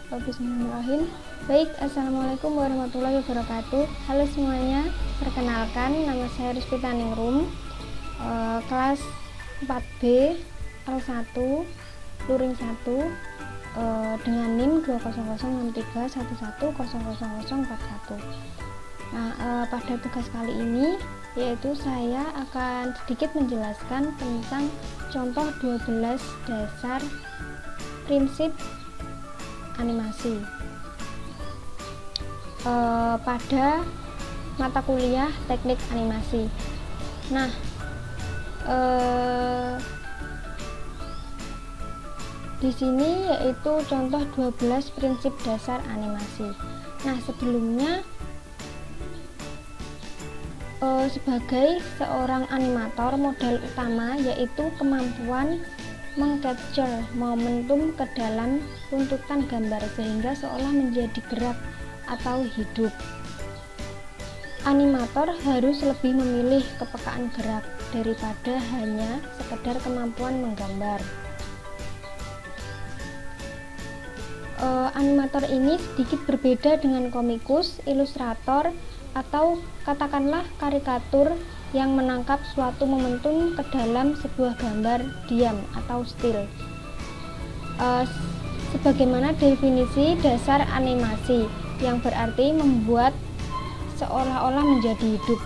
Bismillahirrahmanirrahim. Baik, assalamualaikum warahmatullahi wabarakatuh. Halo semuanya, perkenalkan nama saya Rizpita Ningrum, kelas 4B L1 Luring 1 dengan NIM 2006311000041. Nah, pada tugas kali ini yaitu saya akan sedikit menjelaskan tentang contoh 12 dasar prinsip animasi pada mata kuliah teknik animasi. Nah, di sini yaitu contoh 12 prinsip dasar animasi. Nah, sebelumnya sebagai seorang animator, modal utama yaitu kemampuan mengcapture momentum ke dalam runtutan gambar sehingga seolah menjadi gerak atau hidup. Animator harus lebih memilih kepekaan gerak daripada hanya sekedar kemampuan menggambar. Animator ini sedikit berbeda dengan komikus, ilustrator, atau katakanlah karikatur yang menangkap suatu momentum ke dalam sebuah gambar diam atau still. Sebagaimana definisi dasar animasi yang berarti membuat seolah-olah menjadi hidup.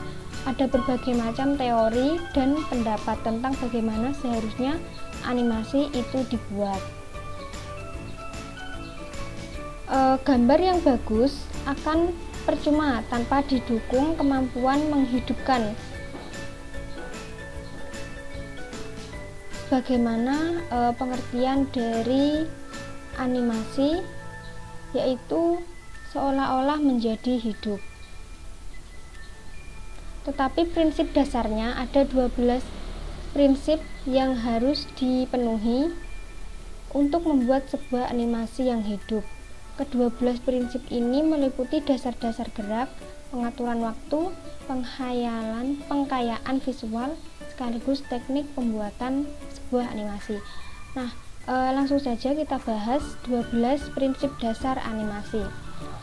Ada berbagai macam teori dan pendapat tentang bagaimana seharusnya animasi itu dibuat. Gambar yang bagus akan percuma tanpa didukung kemampuan menghidupkan. Bagaimana pengertian dari animasi, yaitu seolah-olah menjadi hidup. Tetapi prinsip dasarnya ada 12 prinsip yang harus dipenuhi untuk membuat sebuah animasi yang hidup. Ke-12 prinsip ini meliputi dasar-dasar gerak, pengaturan waktu, pengkayaan visual, sekaligus teknik pembuatan sebuah animasi. Nah, langsung saja kita bahas 12 prinsip dasar animasi.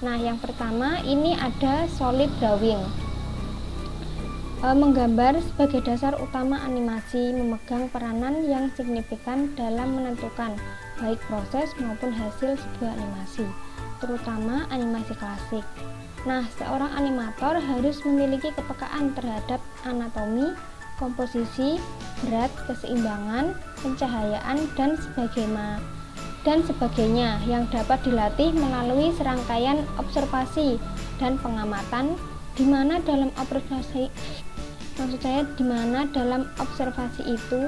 Nah, yang pertama ini ada solid drawing. Menggambar sebagai dasar utama animasi memegang peranan yang signifikan dalam menentukan baik proses maupun hasil sebuah animasi, terutama animasi klasik. Nah, seorang animator harus memiliki kepekaan terhadap anatomi, komposisi, berat, keseimbangan, pencahayaan, dan sebagainya yang dapat dilatih melalui serangkaian observasi dan pengamatan, di mana dalam observasi itu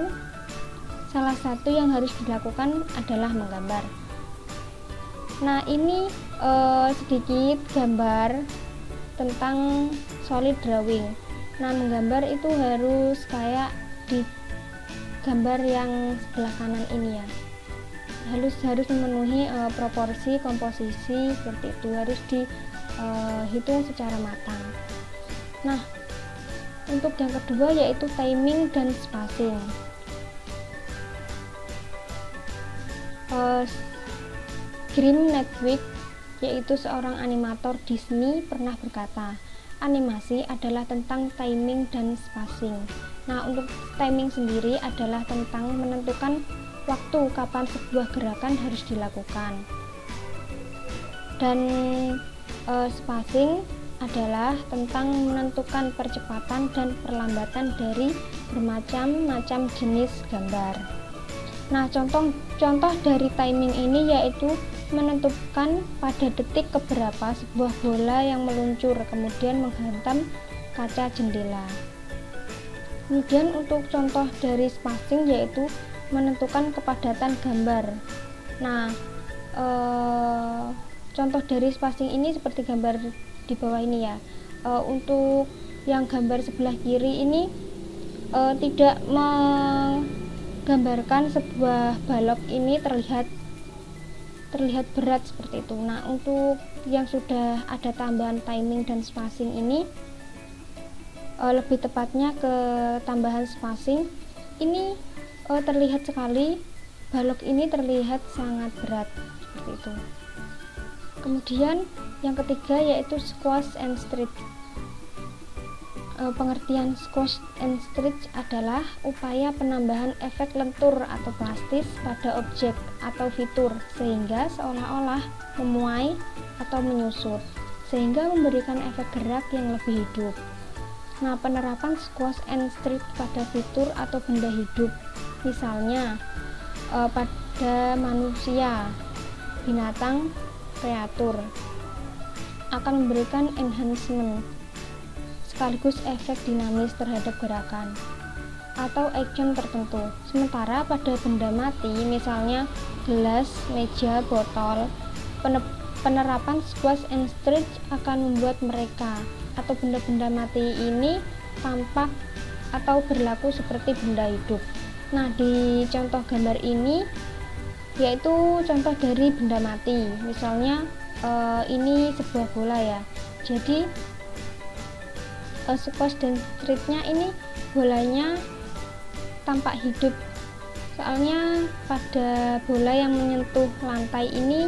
salah satu yang harus dilakukan adalah menggambar. Nah, ini sedikit gambar tentang solid drawing. Nah, menggambar itu harus kayak di gambar yang sebelah kanan ini ya. Harus memenuhi proporsi, komposisi seperti itu, harus dihitung secara matang. Nah, untuk yang kedua yaitu timing dan spacing. Grim Nedwick, yaitu seorang animator Disney, pernah berkata, animasi adalah tentang timing dan spacing. Nah, untuk timing sendiri adalah tentang menentukan waktu kapan sebuah gerakan harus dilakukan. Dan spacing adalah tentang menentukan percepatan dan perlambatan dari bermacam-macam jenis gambar. Nah, contoh dari timing ini yaitu menentukan pada detik keberapa sebuah bola yang meluncur kemudian menghantam kaca jendela. Kemudian untuk contoh dari spacing yaitu menentukan kepadatan gambar. Nah, contoh dari spacing ini seperti gambar di bawah ini ya. Untuk yang gambar sebelah kiri ini tidak menggambarkan sebuah balok ini terlihat berat seperti itu. Nah, untuk yang sudah ada tambahan timing dan spacing ini, lebih tepatnya ke tambahan spacing ini terlihat sekali balok ini terlihat sangat berat seperti itu. Kemudian yang ketiga yaitu squash and stretch. Pengertian squash and stretch adalah upaya penambahan efek lentur atau plastis pada objek atau fitur sehingga seolah-olah memuai atau menyusut, sehingga memberikan efek gerak yang lebih hidup. Nah, penerapan squash and stretch pada fitur atau benda hidup, misalnya pada manusia, binatang, kreatur, akan memberikan enhancement sekaligus efek dinamis terhadap gerakan atau action tertentu. Sementara pada benda mati, misalnya gelas, meja, botol, penerapan squash and stretch akan membuat mereka atau benda-benda mati ini tampak atau berlaku seperti benda hidup. Nah, di contoh gambar ini yaitu contoh dari benda mati. Misalnya ini sebuah bola ya. Jadi squash dan stretch-nya ini bolanya tampak hidup. Soalnya pada bola yang menyentuh lantai ini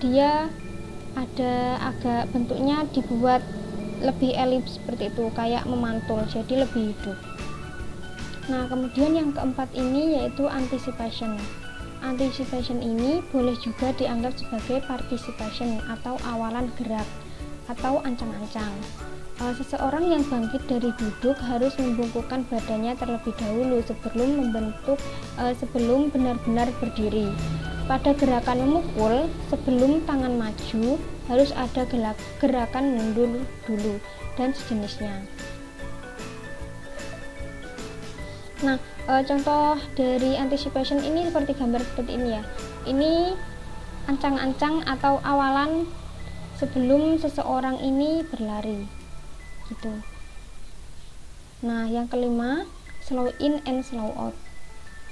dia ada agak bentuknya dibuat lebih elips seperti itu, kayak memantul, jadi lebih hidup. Nah, kemudian yang keempat ini yaitu anticipation. Anticipation ini boleh juga dianggap sebagai participation atau awalan gerak atau ancang-ancang. Seseorang yang bangkit dari duduk harus membungkukkan badannya terlebih dahulu sebelum benar-benar berdiri. Pada gerakan memukul, sebelum tangan maju harus ada gerakan mundur dulu dan sejenisnya. Nah, contoh dari anticipation ini seperti gambar seperti ini ya. Ini ancang-ancang atau awalan sebelum seseorang ini berlari gitu. Nah, yang kelima, slow in and slow out.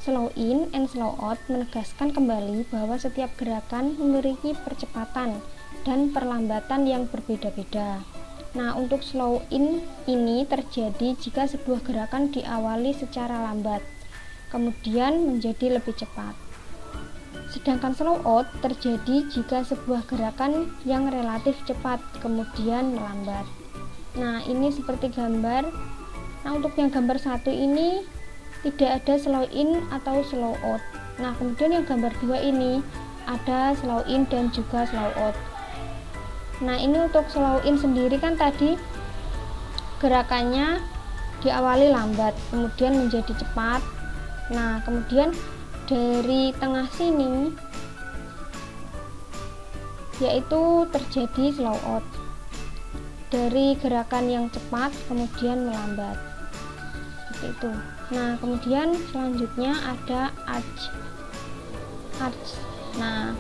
Slow in and slow out menegaskan kembali bahwa setiap gerakan memiliki percepatan dan perlambatan yang berbeda-beda. Nah, untuk slow in ini terjadi jika sebuah gerakan diawali secara lambat, kemudian menjadi lebih cepat. Sedangkan slow out terjadi jika sebuah gerakan yang relatif cepat, kemudian melambat. Nah, ini seperti gambar. Nah, untuk yang gambar satu ini tidak ada slow in atau slow out. Nah, kemudian yang gambar 2 ini ada slow in dan juga slow out. Nah, ini untuk slow in sendiri kan tadi gerakannya diawali lambat, kemudian menjadi cepat. Nah, kemudian dari tengah sini yaitu terjadi slow out. Dari gerakan yang cepat kemudian melambat. Seperti itu. Nah, kemudian selanjutnya ada arch. Nah,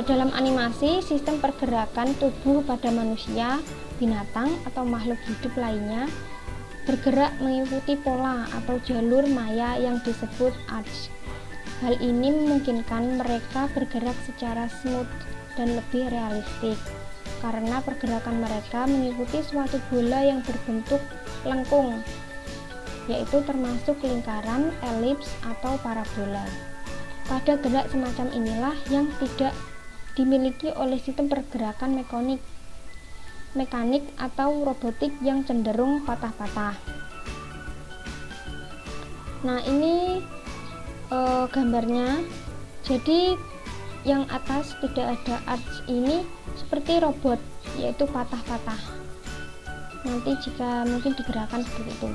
dalam animasi, sistem pergerakan tubuh pada manusia, binatang, atau makhluk hidup lainnya bergerak mengikuti pola atau jalur maya yang disebut arch. Hal ini memungkinkan mereka bergerak secara smooth dan lebih realistik karena pergerakan mereka mengikuti suatu bola yang berbentuk lengkung, yaitu termasuk lingkaran, elips, atau parabola. Pada gerak semacam inilah yang tidak dimiliki oleh sistem pergerakan mekanik atau robotik yang cenderung patah-patah. Nah, ini gambarnya. Jadi yang atas tidak ada arch ini seperti robot, yaitu patah-patah. Nanti jika mungkin digerakkan seperti itu.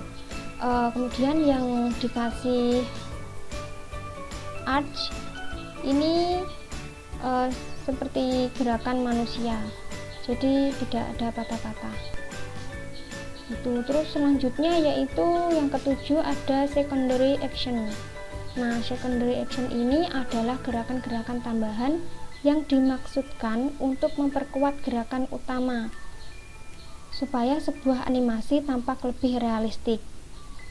Kemudian yang dikasih arch ini seperti gerakan manusia, jadi tidak ada patah-patah. Itu. Terus selanjutnya yaitu yang ketujuh ada secondary action. Nah, secondary action ini adalah gerakan-gerakan tambahan yang dimaksudkan untuk memperkuat gerakan utama supaya sebuah animasi tampak lebih realistik.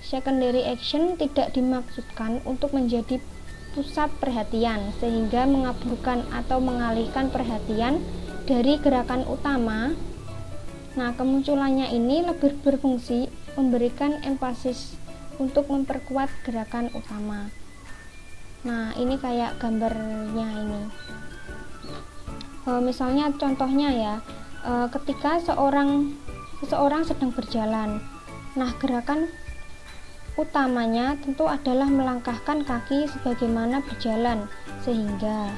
Secondary action tidak dimaksudkan untuk menjadi pusat perhatian sehingga mengaburkan atau mengalihkan perhatian dari gerakan utama. Nah, kemunculannya ini lebih berfungsi memberikan emphasis untuk memperkuat gerakan utama. Nah, ini kayak gambarnya ini. Misalnya contohnya ya, ketika seseorang sedang berjalan. Nah, gerakan utamanya tentu adalah melangkahkan kaki sebagaimana berjalan, sehingga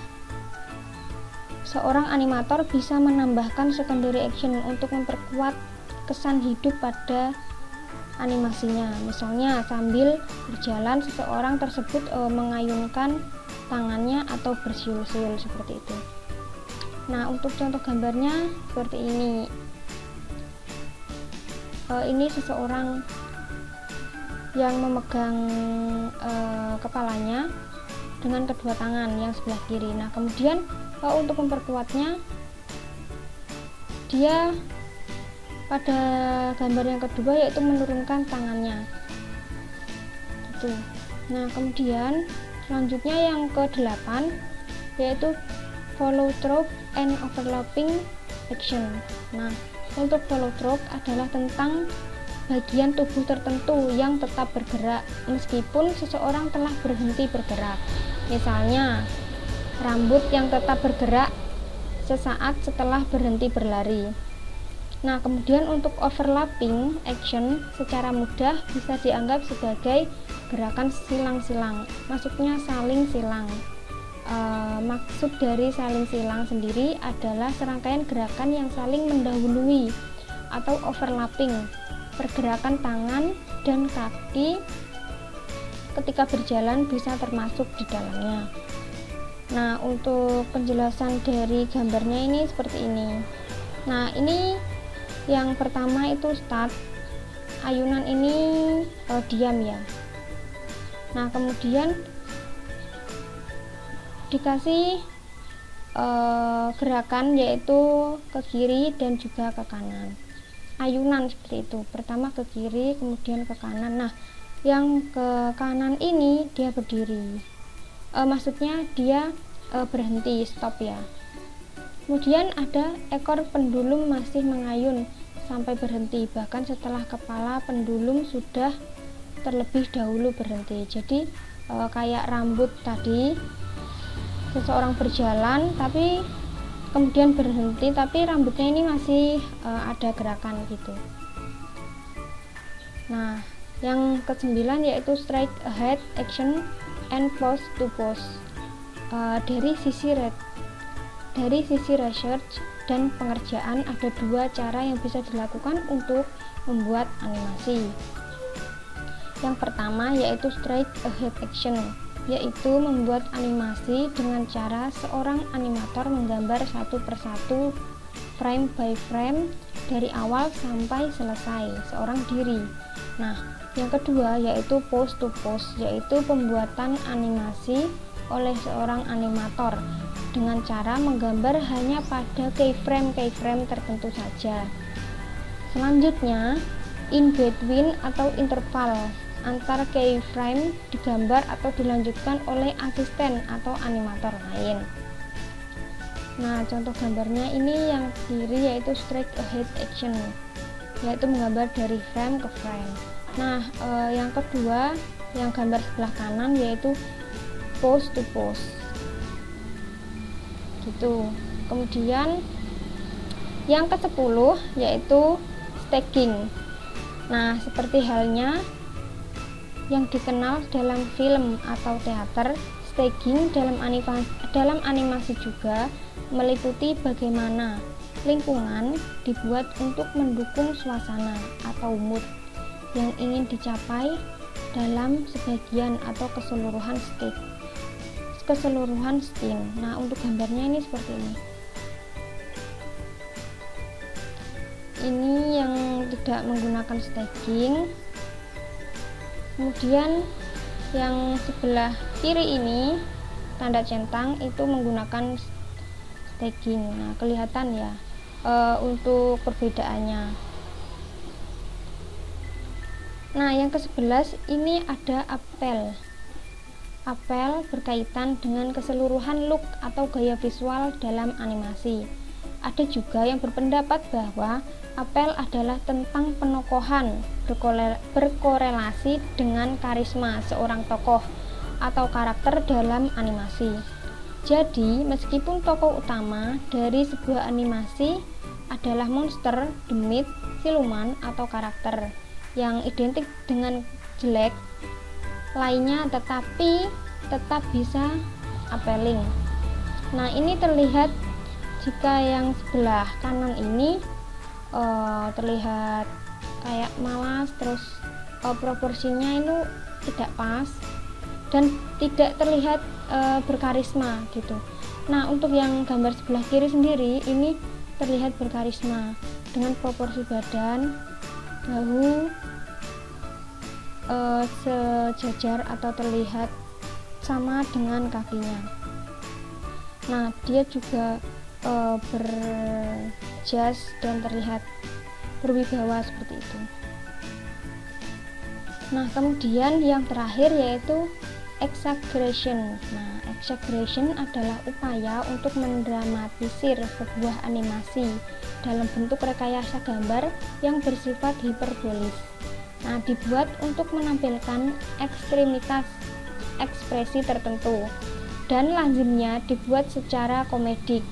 seorang animator bisa menambahkan secondary action untuk memperkuat kesan hidup pada animasinya. Misalnya sambil berjalan seseorang tersebut mengayunkan tangannya atau bersiul-siul seperti itu. Nah, untuk contoh gambarnya seperti ini. Ini seseorang yang memegang kepalanya dengan kedua tangan yang sebelah kiri. Nah, kemudian untuk memperkuatnya, dia pada gambar yang kedua yaitu menurunkan tangannya gitu. Nah, kemudian selanjutnya yang ke-8 yaitu follow through and overlapping action. Nah, untuk follow through adalah tentang bagian tubuh tertentu yang tetap bergerak meskipun seseorang telah berhenti bergerak. Misalnya, rambut yang tetap bergerak sesaat setelah berhenti berlari. Nah, kemudian untuk overlapping action secara mudah bisa dianggap sebagai gerakan silang-silang. Maksudnya saling silang. Maksud dari saling silang sendiri adalah serangkaian gerakan yang saling mendahului atau overlapping pergerakan tangan dan kaki ketika berjalan bisa termasuk di dalamnya. Nah, untuk penjelasan dari gambarnya ini seperti ini. Nah, ini yang pertama itu start, ayunan ini diam ya. Nah, kemudian dikasih gerakan yaitu ke kiri dan juga ke kanan. Ayunan seperti itu, pertama ke kiri kemudian ke kanan. Nah, yang ke kanan ini dia berdiri, maksudnya dia berhenti, stop ya. Kemudian ada ekor pendulum masih mengayun sampai berhenti, bahkan setelah kepala pendulum sudah terlebih dahulu berhenti. Jadi kayak rambut tadi, seseorang berjalan tapi kemudian berhenti, tapi rambutnya ini masih ada gerakan gitu. Nah, yang ke-9 yaitu straight ahead action and pose to pose. Dari sisi research dan pengerjaan ada dua cara yang bisa dilakukan untuk membuat animasi. Yang pertama yaitu straight ahead action, yaitu membuat animasi dengan cara seorang animator menggambar satu persatu, frame by frame, dari awal sampai selesai seorang diri. Nah, yang kedua yaitu pose to pose, yaitu pembuatan animasi oleh seorang animator dengan cara menggambar hanya pada keyframe tertentu saja. Selanjutnya, in between atau interval antar keyframe digambar atau dilanjutkan oleh asisten atau animator lain. Nah, contoh gambarnya ini yang kiri yaitu straight ahead action, yaitu menggambar dari frame ke frame. Nah, yang kedua yang gambar sebelah kanan yaitu pose to pose gitu. Kemudian yang ke-10 yaitu staging. Nah, seperti halnya yang dikenal dalam film atau teater, staging dalam animasi juga meliputi bagaimana lingkungan dibuat untuk mendukung suasana atau mood yang ingin dicapai dalam sebagian atau keseluruhan scene. Nah, untuk gambarnya ini seperti ini. Ini yang tidak menggunakan staging. Kemudian yang sebelah kiri ini tanda centang itu menggunakan staging. Nah, kelihatan ya untuk perbedaannya. Nah, yang ke-11 ini ada apel. Apel berkaitan dengan keseluruhan look atau gaya visual dalam animasi. Ada juga yang berpendapat bahwa apel adalah tentang penokohan, berkorelasi dengan karisma seorang tokoh atau karakter dalam animasi. Jadi, meskipun tokoh utama dari sebuah animasi adalah monster, demit, siluman, atau karakter yang identik dengan jelek lainnya, tetapi tetap bisa appealing. Nah, ini terlihat jika yang sebelah kanan ini terlihat kayak malas, terus proporsinya itu tidak pas dan tidak terlihat berkarisma gitu. Nah, untuk yang gambar sebelah kiri sendiri ini terlihat berkarisma dengan proporsi badan, bahu sejajar atau terlihat sama dengan kakinya. Nah, dia juga berjas dan terlihat berwibawa seperti itu. Nah, kemudian yang terakhir yaitu exaggeration. Nah, exaggeration adalah upaya untuk mendramatisir sebuah animasi dalam bentuk rekayasa gambar yang bersifat hiperbolis. Nah, dibuat untuk menampilkan ekstremitas ekspresi tertentu dan lazimnya dibuat secara komedik.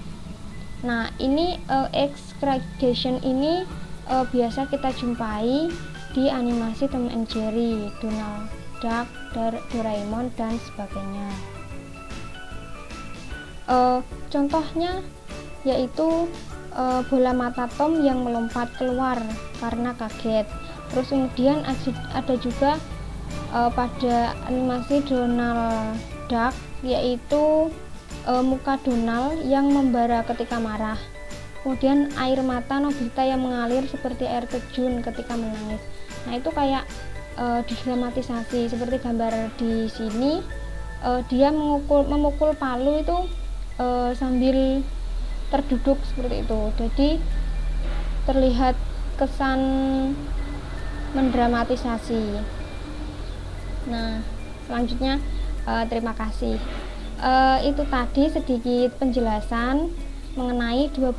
Nah, ini exaggeration ini biasa kita jumpai di animasi Tom and Jerry, Donald Duck, Doraemon, dan sebagainya. Contohnya yaitu bola mata Tom yang melompat keluar karena kaget. Terus kemudian ada juga pada animasi Donald Duck yaitu muka Donald yang membara ketika marah. Kemudian air mata Nobita yang mengalir seperti air terjun ketika menangis. Nah, itu kayak didramatisasi seperti gambar di sini. Dia memukul palu itu sambil terduduk seperti itu. Jadi terlihat kesan mendramatisasi. Nah, selanjutnya terima kasih. Itu tadi sedikit penjelasan mengenai 12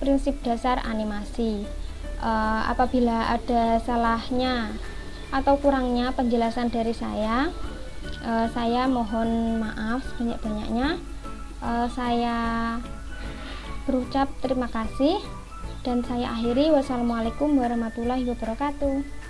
prinsip dasar animasi. Apabila ada salahnya atau kurangnya penjelasan dari saya mohon maaf sebanyak-banyaknya. Saya berucap terima kasih dan saya akhiri. Wassalamualaikum warahmatullahi wabarakatuh.